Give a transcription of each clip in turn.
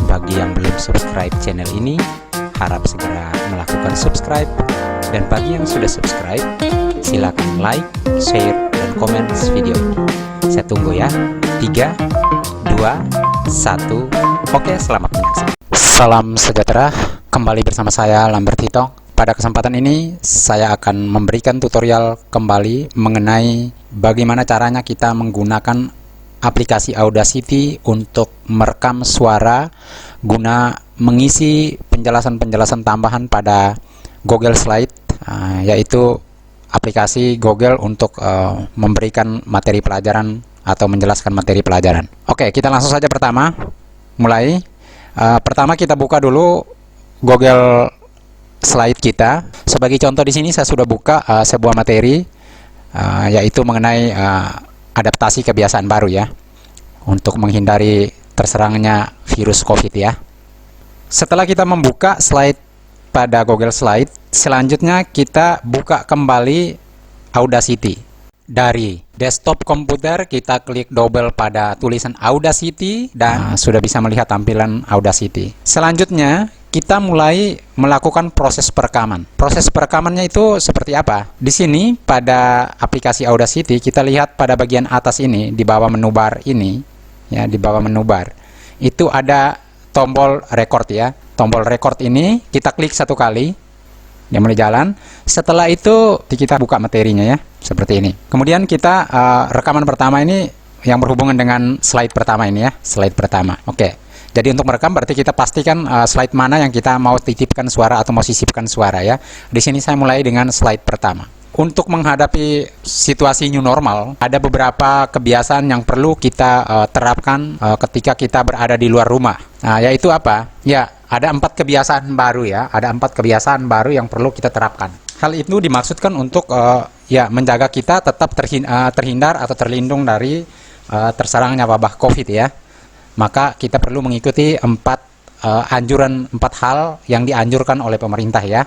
bagi yang belum subscribe channel ini, harap segera melakukan subscribe. Dan bagi yang sudah subscribe, silakan like, share, dan komen video ini. Saya tunggu ya. 3, 2, 1. Oke, selamat menyaksikan. Salam sejahtera. Kembali bersama saya Lambert Hitong. Pada kesempatan ini saya akan memberikan tutorial kembali mengenai bagaimana caranya kita menggunakan aplikasi Audacity untuk merekam suara guna mengisi penjelasan-penjelasan tambahan pada Google Slide, yaitu aplikasi Google untuk memberikan materi pelajaran atau menjelaskan materi pelajaran. Oke, kita langsung saja mulai. Pertama kita buka dulu Google Slide kita. Sebagai contoh di sini saya sudah buka sebuah materi, yaitu mengenai adaptasi kebiasaan baru ya, untuk menghindari terserangnya virus COVID ya. Setelah kita membuka slide pada Google Slide, selanjutnya kita buka kembali Audacity. Dari desktop komputer kita klik double pada tulisan Audacity dan sudah bisa melihat tampilan Audacity. Selanjutnya kita mulai melakukan proses perekaman. Proses perekamannya itu seperti apa? Di sini pada aplikasi Audacity kita lihat pada bagian atas ini, di bawah menu bar ini ya, di bawah menu bar itu ada tombol record ya. Tombol record ini kita klik satu kali, dia mulai jalan. Setelah itu kita buka materinya ya, seperti ini. Kemudian kita rekaman pertama ini yang berhubungan dengan slide pertama ini ya, slide pertama. Oke. Jadi untuk merekam berarti kita pastikan slide mana yang kita mau titipkan suara atau mau sisipkan suara ya. Di sini saya mulai dengan slide pertama. Untuk menghadapi situasi new normal, ada beberapa kebiasaan yang perlu kita terapkan ketika kita berada di luar rumah. Nah, yaitu apa? Ya, ada 4 kebiasaan baru ya. Ada 4 kebiasaan baru yang perlu kita terapkan. Hal itu dimaksudkan untuk ya menjaga kita tetap terhindar atau terlindung dari terserangnya wabah COVID ya. Maka kita perlu mengikuti 4 hal yang dianjurkan oleh pemerintah ya.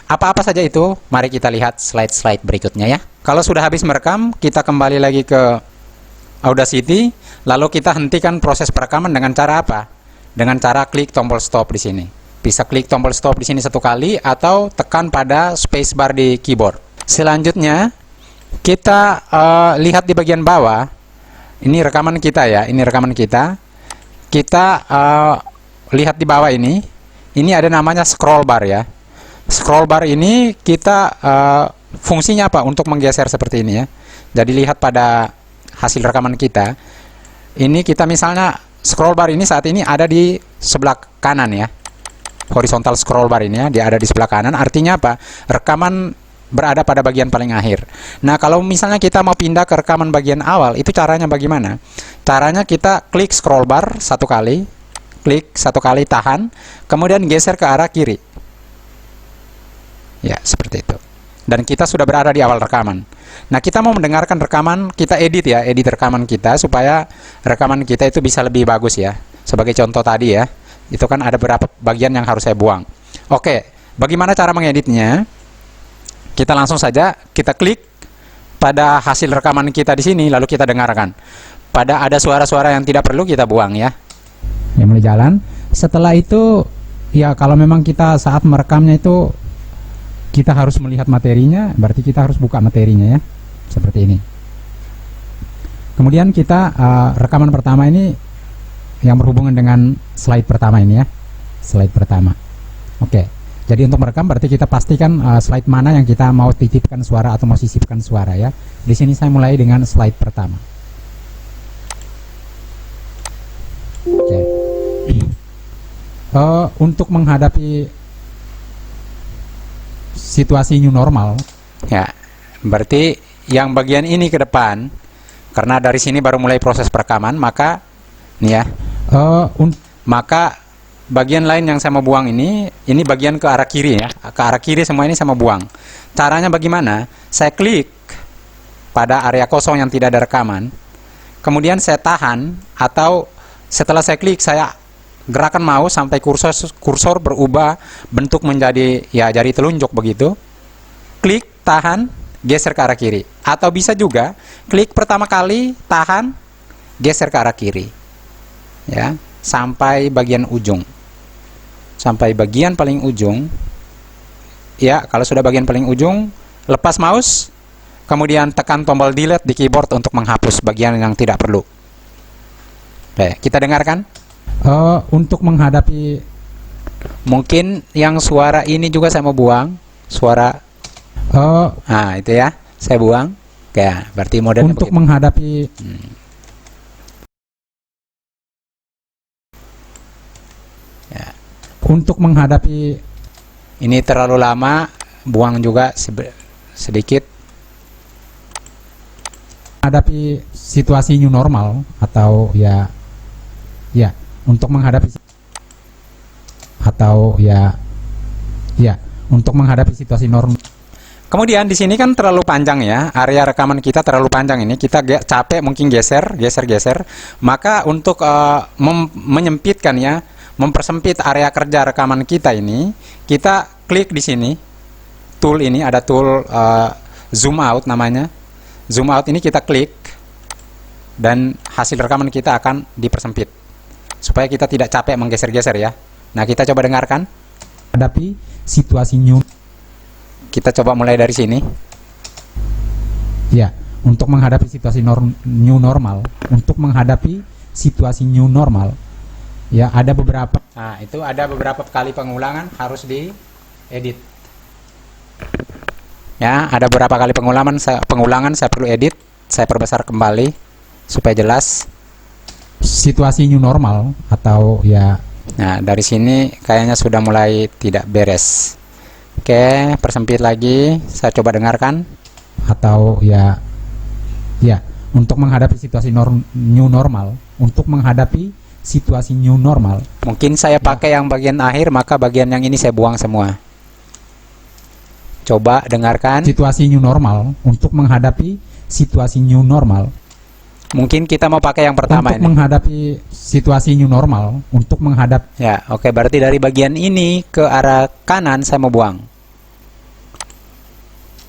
Apa-apa saja itu? Mari kita lihat slide-slide berikutnya ya. Kalau sudah habis merekam, kita kembali lagi ke Audacity, lalu kita hentikan proses perekaman dengan cara apa? Dengan cara klik tombol stop di sini. Bisa klik tombol stop di sini 1 kali atau tekan pada spacebar di keyboard. Selanjutnya, kita lihat di bagian bawah. Ini rekaman kita ya, ini rekaman kita. Kita lihat di bawah ini ada namanya scroll bar ya. Scroll bar ini kita fungsinya apa? Untuk menggeser seperti ini ya. Jadi lihat pada hasil rekaman kita. Ini kita misalnya scroll bar ini saat ini ada di sebelah kanan ya. Horizontal scroll bar ini ya, dia ada di sebelah kanan. Artinya apa? Rekaman berada pada bagian paling akhir. Nah, kalau misalnya kita mau pindah ke rekaman bagian awal, itu caranya bagaimana? Caranya kita klik scroll bar 1 kali, klik 1 kali, tahan, kemudian geser ke arah kiri. Ya, seperti itu. Dan kita sudah berada di awal rekaman. Nah, kita mau mendengarkan rekaman, kita edit ya, edit rekaman kita supaya rekaman kita itu bisa lebih bagus ya. Sebagai contoh tadi ya, itu kan ada beberapa bagian yang harus saya buang. Oke, bagaimana cara mengeditnya? Kita langsung saja kita klik pada hasil rekaman kita di sini, lalu kita dengarkan. Pada ada suara-suara yang tidak perlu kita buang ya. Yang mulai jalan. Setelah itu ya, kalau memang kita saat merekamnya itu kita harus melihat materinya, berarti kita harus buka materinya ya, seperti ini. Kemudian kita rekaman pertama ini yang berhubungan dengan slide pertama ini ya, slide pertama. Oke. Jadi untuk merekam berarti kita pastikan slide mana yang kita mau titipkan suara atau mau sisipkan suara ya. Di sini saya mulai dengan slide pertama. Oke. Untuk menghadapi situasi new normal ya, berarti yang bagian ini ke depan, karena dari sini baru mulai proses perekaman, maka nih ya, maka bagian lain yang saya mau buang ini bagian ke arah kiri ya, ke arah kiri semua ini saya mau buang. Caranya bagaimana? Saya klik pada area kosong yang tidak ada rekaman, kemudian saya tahan, atau setelah saya klik saya gerakan mouse sampai kursor berubah bentuk menjadi ya jari telunjuk begitu. Klik, tahan, geser ke arah kiri. Atau bisa juga klik pertama kali, tahan, geser ke arah kiri. Ya. sampai bagian ujung. Sampai bagian paling ujung. Ya, kalau sudah bagian paling ujung, lepas mouse, kemudian tekan tombol delete di keyboard untuk menghapus bagian yang tidak perlu. Oke, kita dengarkan. Untuk menghadapi, Mungkin yang suara ini juga saya mau buang. Suara, nah itu ya, saya buang. Oke, berarti modelnya untuk begitu. menghadapi, Ya. untuk menghadapi Ini terlalu lama, buang juga sedikit. menghadapi situasi new normal atau ya untuk menghadapi atau ya untuk menghadapi situasi normal. Kemudian di sini kan terlalu panjang ya, area rekaman kita terlalu panjang ini. Kita capek mungkin geser. Maka untuk menyempitkan ya, mempersempit area kerja rekaman kita ini, kita klik di sini. Tool ini ada tool zoom out namanya. Zoom out ini kita klik dan hasil rekaman kita akan dipersempit supaya kita tidak capek menggeser-geser ya. Nah, kita coba dengarkan. Menghadapi situasi new. Kita coba mulai dari sini. Ya, untuk menghadapi situasi new normal, untuk menghadapi situasi new normal. Ya, ada beberapa. Nah, itu ada beberapa kali pengulangan harus diedit. Ya, ada beberapa kali pengulangan saya perlu edit. Saya perbesar kembali supaya jelas. Situasi new normal atau ya. Nah, dari sini kayaknya sudah mulai tidak beres. Oke, persempit lagi. Saya coba dengarkan. Atau ya untuk menghadapi situasi new normal, untuk menghadapi situasi new normal. Mungkin saya pakai yang bagian akhir, maka bagian yang ini saya buang semua. Coba dengarkan. Situasi new normal, untuk menghadapi situasi new normal. Mungkin kita mau pakai yang pertama untuk ini. menghadapi situasi new normal, untuk menghadapi. Ya, oke, berarti dari bagian ini ke arah kanan saya mau buang.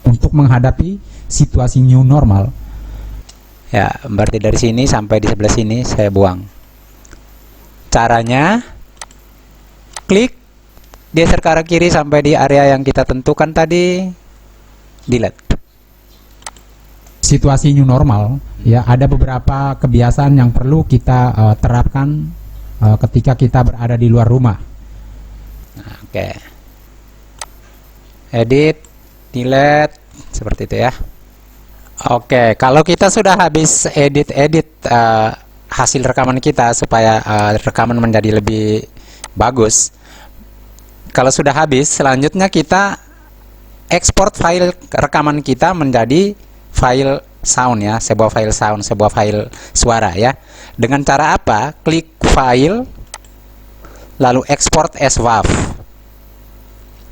Untuk menghadapi situasi new normal. Ya, berarti dari sini sampai di sebelah sini saya buang. Caranya, klik, geser ke arah kiri sampai di area yang kita tentukan tadi, delete. Situasi new normal, ya ada beberapa kebiasaan yang perlu kita terapkan ketika kita berada di luar rumah. Nah, oke. Edit, delete, seperti itu ya. Oke, kalau kita sudah habis edit hasil rekaman kita supaya rekaman menjadi lebih bagus. Kalau sudah habis, selanjutnya kita ekspor file rekaman kita menjadi file sound ya, sebuah file sound, sebuah file suara ya. Dengan cara apa? Klik file, lalu export as WAV.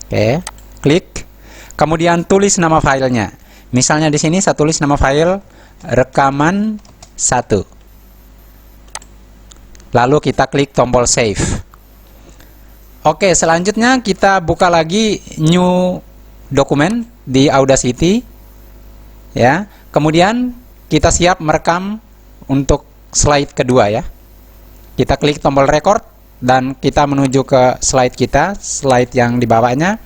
Oke, klik, kemudian tulis nama filenya. Misalnya di sini saya tulis nama file rekaman 1. Lalu kita klik tombol save. Oke, selanjutnya kita buka lagi new dokumen di Audacity. Ya, kemudian kita siap merekam untuk slide kedua ya. Kita klik tombol record dan kita menuju ke slide kita, slide yang di bawahnya.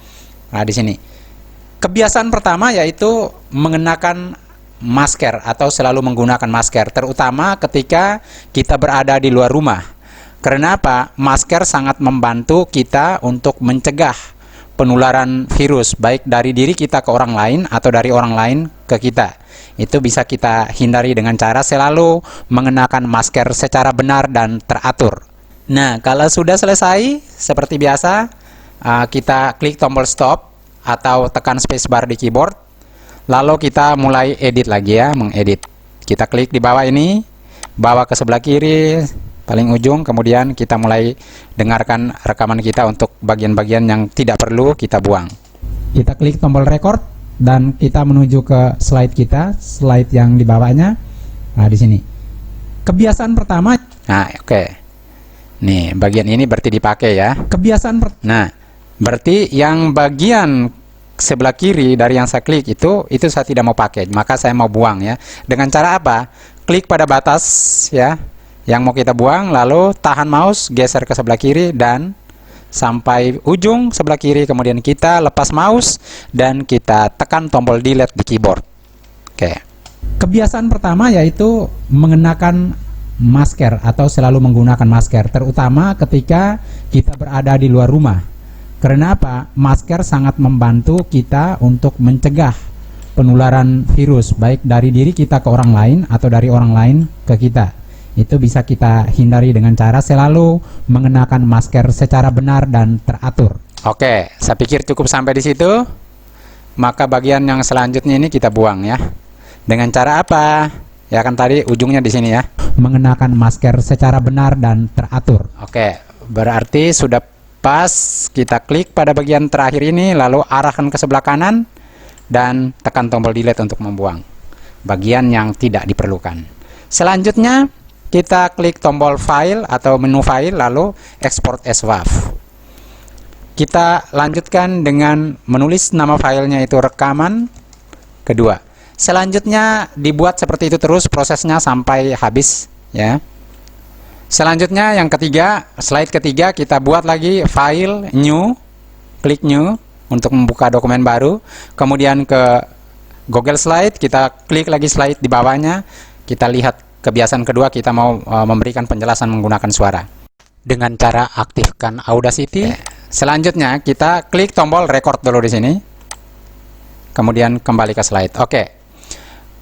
Nah, di sini. Kebiasaan pertama yaitu mengenakan masker atau selalu menggunakan masker, terutama ketika kita berada di luar rumah. Karena apa? Masker sangat membantu kita untuk mencegah penularan virus, baik dari diri kita ke orang lain atau dari orang lain ke kita. Itu bisa kita hindari dengan cara selalu mengenakan masker secara benar dan teratur. Nah, kalau sudah selesai, seperti biasa, kita klik tombol stop atau tekan spacebar di keyboard. Lalu kita mulai edit lagi ya, mengedit. Kita klik di bawah ini, bawa ke sebelah kiri, paling ujung, kemudian kita mulai dengarkan rekaman kita untuk bagian-bagian yang tidak perlu kita buang. Kita klik tombol record dan kita menuju ke slide kita, slide yang di bawahnya. Nah, di sini. Kebiasaan pertama. Nah, oke. Nih, bagian ini berarti dipakai ya. Nah, berarti yang bagian sebelah kiri dari yang saya klik itu saya tidak mau pakai, maka saya mau buang ya. Dengan cara apa? Klik pada batas ya, yang mau kita buang, lalu tahan mouse, geser ke sebelah kiri dan sampai ujung sebelah kiri, kemudian kita lepas mouse dan kita tekan tombol delete di keyboard. Oke. Kebiasaan pertama yaitu mengenakan masker atau selalu menggunakan masker, terutama ketika kita berada di luar rumah. Karena apa? Masker sangat membantu kita untuk mencegah penularan virus, baik dari diri kita ke orang lain atau dari orang lain ke kita. Itu bisa kita hindari dengan cara selalu mengenakan masker secara benar dan teratur. Oke, saya pikir cukup sampai di situ. Maka bagian yang selanjutnya ini kita buang ya. Dengan cara apa? Ya kan tadi ujungnya di sini ya. Mengenakan masker secara benar dan teratur. Oke, berarti sudah pas. Kita klik pada bagian terakhir ini, lalu arahkan ke sebelah kanan dan tekan tombol delete untuk membuang bagian yang tidak diperlukan. Selanjutnya kita klik tombol file atau menu file, lalu export as WAV. Kita lanjutkan dengan menulis nama filenya itu rekaman kedua. Selanjutnya dibuat seperti itu terus prosesnya sampai habis ya. Selanjutnya yang ketiga, slide ketiga, kita buat lagi file new, klik new untuk membuka dokumen baru. Kemudian ke Google Slide, kita klik lagi slide di bawahnya. Kita lihat kebiasaan kedua, kita mau memberikan penjelasan menggunakan suara dengan cara aktifkan Audacity. Selanjutnya kita klik tombol record dulu di sini. Kemudian kembali ke slide. Oke.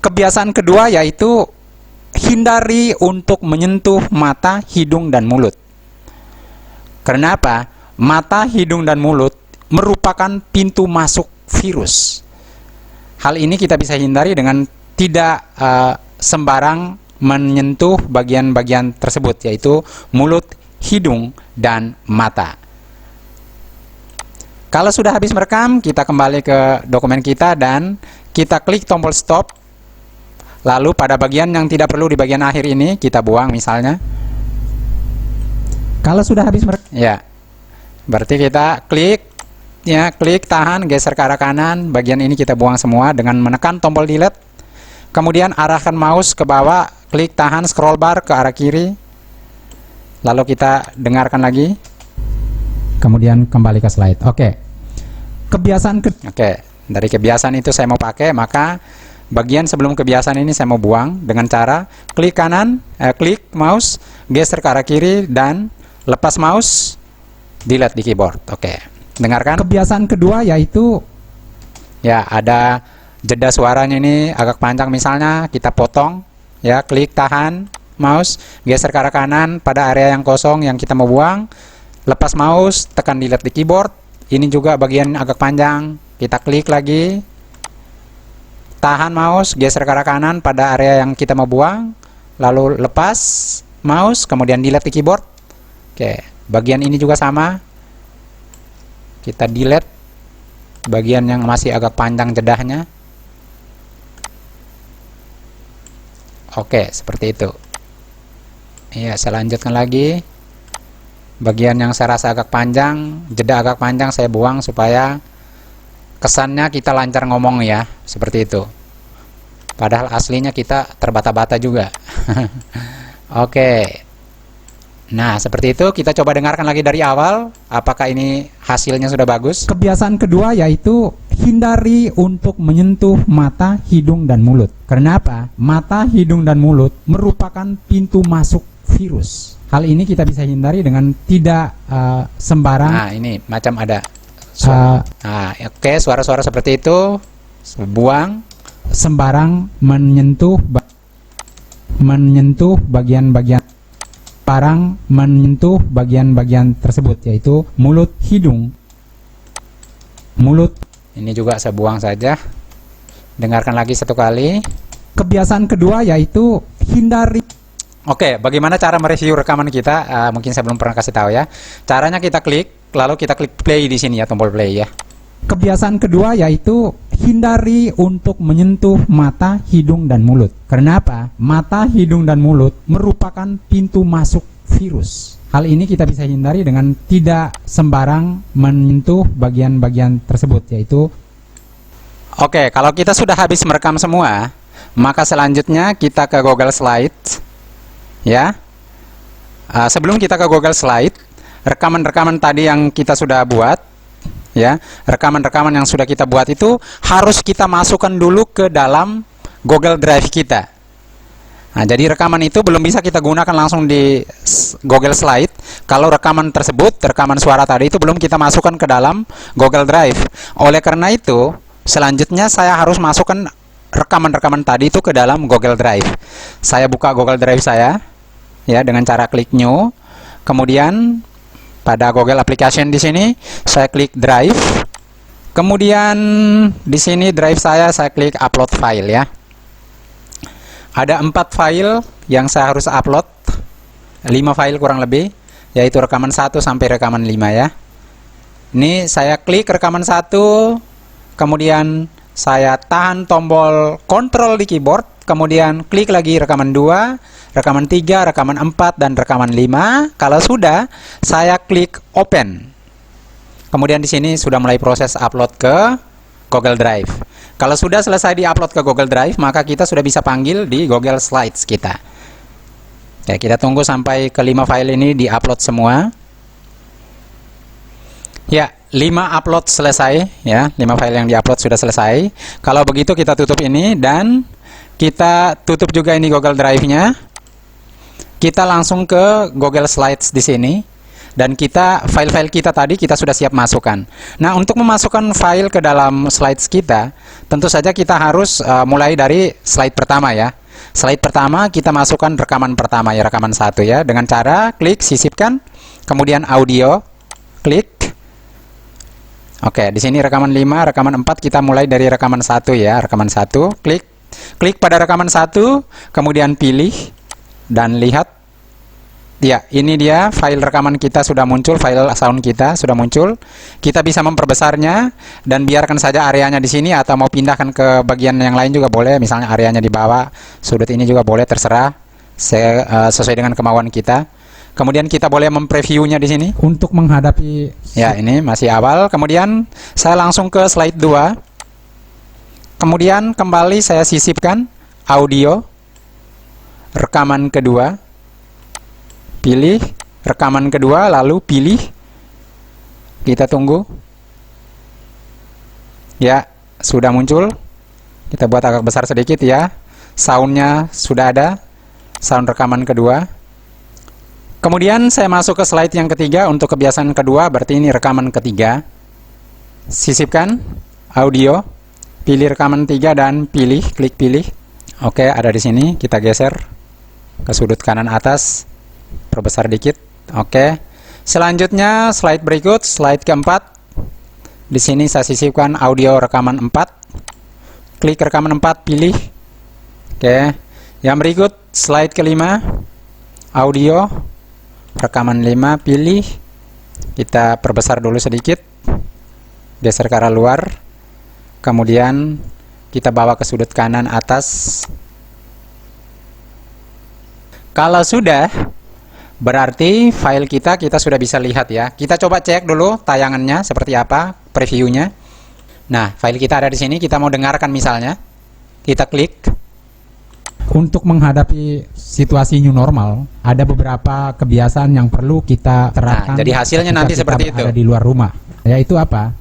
Kebiasaan kedua yaitu hindari untuk menyentuh mata, hidung, dan mulut. Karena apa? Mata, hidung, dan mulut merupakan pintu masuk virus. Hal ini kita bisa hindari dengan tidak sembarang menyentuh bagian-bagian tersebut, yaitu mulut, hidung, dan mata. Kalau sudah habis merekam, kita kembali ke dokumen kita dan kita klik tombol stop. Lalu pada bagian yang tidak perlu di bagian akhir ini kita buang misalnya. Kalau sudah habis ya, berarti kita klik ya, klik tahan, geser ke arah kanan. Bagian ini kita buang semua dengan menekan tombol delete. Kemudian arahkan mouse ke bawah, klik tahan, scroll bar ke arah kiri. Lalu kita dengarkan lagi. Kemudian kembali ke slide. Oke. Kebiasaan dari kebiasaan itu saya mau pakai, maka bagian sebelum kebiasaan ini saya mau buang dengan cara klik kanan, klik mouse, geser ke arah kiri dan lepas mouse, delete di keyboard. Oke, dengarkan. Kebiasaan kedua yaitu ya, ada jeda suaranya ini agak panjang, misalnya kita potong ya, klik tahan mouse, geser ke arah kanan pada area yang kosong yang kita mau buang, lepas mouse, tekan delete di keyboard. Ini juga bagian agak panjang, kita klik lagi, tahan mouse, geser ke arah kanan pada area yang kita mau buang, lalu lepas mouse, kemudian delete di keyboard. Oke, bagian ini juga sama, kita delete bagian yang masih agak panjang jedahnya. Oke, seperti itu. Iya, saya lanjutkan lagi. Bagian yang saya rasa agak panjang, jeda agak panjang, saya buang supaya kesannya kita lancar ngomong ya, seperti itu. Padahal aslinya kita terbata-bata juga. Oke. Nah, seperti itu. Kita coba dengarkan lagi dari awal. Apakah ini hasilnya sudah bagus? Kebiasaan kedua yaitu hindari untuk menyentuh mata, hidung, dan mulut. Karena apa? Mata, hidung, dan mulut merupakan pintu masuk virus. Hal ini kita bisa hindari dengan tidak sembarang. Nah, ini macam ada suara. Oke, suara-suara seperti itu buang. Sembarang menyentuh bagian-bagian, sembarang menyentuh bagian-bagian tersebut, yaitu mulut, hidung, mulut. Ini juga saya buang saja. Dengarkan lagi satu kali. Kebiasaan kedua yaitu hindari. Oke, bagaimana cara mereview rekaman kita? Mungkin saya belum pernah kasih tahu ya. Caranya kita klik, lalu kita klik play di sini ya, tombol play ya. Kebiasaan kedua yaitu hindari untuk menyentuh mata, hidung, dan mulut. Karena apa? Mata, hidung, dan mulut merupakan pintu masuk virus. Hal ini kita bisa hindari dengan tidak sembarang menyentuh bagian-bagian tersebut, yaitu. Oke, kalau kita sudah habis merekam semua, maka selanjutnya kita ke Google Slide ya. sebelum kita ke Google Slide, rekaman-rekaman tadi yang kita sudah buat, ya, rekaman-rekaman yang sudah kita buat itu harus kita masukkan dulu ke dalam Google Drive kita. Nah, jadi rekaman itu belum bisa kita gunakan langsung di Google Slide kalau rekaman tersebut, rekaman suara tadi itu belum kita masukkan ke dalam Google Drive. Oleh karena itu, selanjutnya saya harus masukkan rekaman-rekaman tadi itu ke dalam Google Drive. Saya buka Google Drive saya, ya, dengan cara klik New. Kemudian pada Google Application di sini saya klik Drive. Kemudian di sini Drive saya klik Upload File, ya. Ada 4 file yang saya harus upload, 5 file kurang lebih, yaitu rekaman 1 sampai rekaman 5, ya. Ini saya klik rekaman 1, kemudian saya tahan tombol Ctrl di keyboard, kemudian klik lagi rekaman 2, rekaman 3, rekaman 4, dan rekaman 5. Kalau sudah, saya klik Open. Kemudian di sini sudah mulai proses upload ke Google Drive. Kalau sudah selesai di-upload ke Google Drive, maka kita sudah bisa panggil di Google Slides kita. Ya, kita tunggu sampai ke 5 file ini di-upload semua. Ya, 5 upload selesai, ya. 5 file yang di-upload sudah selesai. Kalau begitu kita tutup ini dan kita tutup juga ini Google Drive-nya. Kita langsung ke Google Slides di sini. Dan kita, file-file kita tadi kita sudah siap masukkan. Nah, untuk memasukkan file ke dalam slides kita, tentu saja kita harus mulai dari slide pertama, ya. Slide pertama kita masukkan rekaman pertama, ya, rekaman 1, ya, dengan cara klik sisipkan, kemudian audio, klik. Oke, di sini rekaman 5, rekaman 4 kita mulai dari rekaman 1, ya, rekaman 1, klik pada rekaman 1, kemudian pilih dan lihat. Ya, ini dia file rekaman kita sudah muncul, file sound kita sudah muncul. Kita bisa memperbesarnya dan biarkan saja areanya di sini, atau mau pindahkan ke bagian yang lain juga boleh. Misalnya areanya di bawah, sudut ini juga boleh, terserah sesuai dengan kemauan kita. Kemudian kita boleh mempreviewnya di sini untuk menghadapi. Ya, ini masih awal. Kemudian saya langsung ke slide 2. Kemudian kembali saya sisipkan audio rekaman kedua. Pilih rekaman kedua, lalu pilih. Kita tunggu. Ya, sudah muncul. Kita buat agak besar sedikit, ya. Soundnya sudah ada, sound rekaman kedua. Kemudian saya masuk ke slide yang ketiga. Untuk kebiasaan kedua, berarti ini rekaman ketiga. Sisipkan audio, pilih rekaman 3 dan pilih, klik pilih. Oke, ada di sini. Kita geser ke sudut kanan atas. Perbesar dikit. Oke. Selanjutnya slide berikut, slide keempat. Di sini saya sisipkan audio rekaman 4. Klik rekaman 4, pilih. Oke. Yang berikut slide kelima, audio rekaman 5, pilih. Kita perbesar dulu sedikit. Geser ke arah luar. Kemudian kita bawa ke sudut kanan atas. Kalau sudah, berarti file kita sudah bisa lihat, ya. Kita coba cek dulu tayangannya seperti apa, previewnya. Nah, file kita ada di sini. Kita mau dengarkan misalnya. Kita klik. Untuk menghadapi situasi new normal, ada beberapa kebiasaan yang perlu kita terapkan. Nah, jadi hasilnya nanti seperti itu. Ada di luar rumah. Yaitu apa?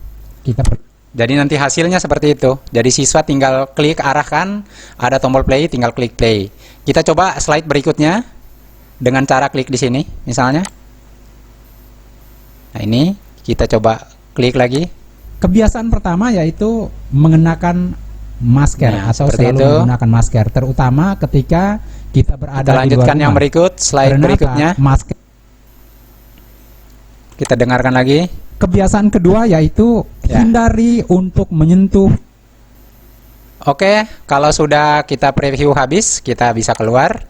Jadi nanti hasilnya seperti itu. Jadi siswa tinggal klik arahkan, ada tombol play, tinggal klik play. Kita coba slide berikutnya dengan cara klik di sini, misalnya. Nah, ini kita coba klik lagi. Kebiasaan pertama yaitu mengenakan masker, atau selalu menggunakan masker, terutama ketika kita berada di luar rumah. Kita lanjutkan yang berikut, slide berikutnya. Masker. Kita dengarkan lagi. Kebiasaan kedua yaitu hindari untuk menyentuh. Oke, kalau sudah kita preview habis, kita bisa keluar.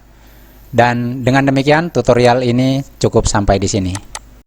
Dan dengan demikian tutorial ini cukup sampai di sini.